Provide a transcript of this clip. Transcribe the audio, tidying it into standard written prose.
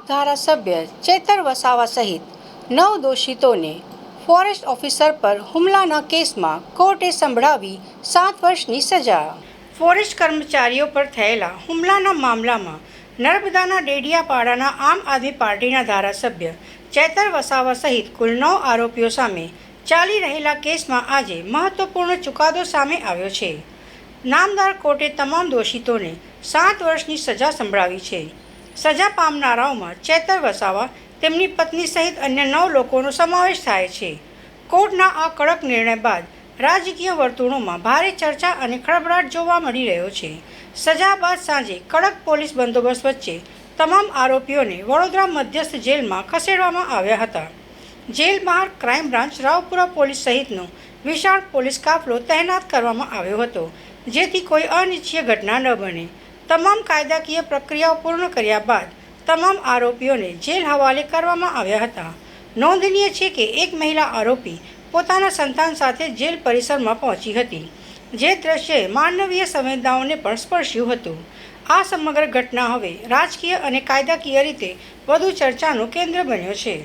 ધારાસભ્ય ચેતર વસાવા સહિત 9 દોષિતોને forest officer પર હુમલાના કેસમાં કોર્ટે સંભળાવી 7 વર્ષની સજા. ફોરેસ્ટ કર્મચારીઓ પર થયેલા હુમલાના મામલામાં નર્મદાના ડેડિયાપાડાના આમ આદમી પાર્ટીના ધારાસભ્ય ચેતર વસાવા સહિત કુલ 9 આરોપીઓ સામે ચાલી રહેલા કેસમાં આજે મહત્વપૂર્ણ ચુકાદો સામે આવ્યો છે. નામદાર કોર્ટે તમામ દોષિતોને 7 વર્ષની સજા સંભળાવી છે. સજા પામનારાઓમાં ચેતર વસાવા, તેમની પત્ની સહિત અન્ય 9 લોકોનો સમાવેશ થાય છે. કોર્ટના આ કડક નિર્ણય બાદ રાજકીય વર્તુળોમાં ભારે ચર્ચા અને ખળભળાટ જોવા મળી રહ્યો છે. સજા બાદ સાંજે કડક પોલીસ બંદોબસ્ત વચ્ચે તમામ આરોપીઓને વડોદરા મધ્યસ્થ જેલમાં ખસેડવામાં આવ્યા હતા. જેલ બહાર ક્રાઇમ બ્રાન્ચ, રાવપુરા પોલીસ સહિતનો વિશાળ પોલીસ કાફલો તહેનાત કરવામાં આવ્યો હતો, જેથી કોઈ અનિચ્છનીય ઘટના ન બને. તમામ કાયદાકીય પ્રક્રિયાઓ પૂર્ણ કર્યા બાદ તમામ આરોપીઓને જેલ હવાલે કરવામાં આવ્યા હતા. નોંધનીય છે કે એક મહિલા આરોપી પોતાના સંતાન સાથે જેલ પરિસરમાં પહોંચી હતી, જે દ્રશ્યએ માનવીય સંવેદનાઓને પણ સ્પર્શ્યું હતું. આ સમગ્ર ઘટના હવે રાજકીય અને કાયદાકીય રીતે વધુ ચર્ચાનું કેન્દ્ર બન્યો છે.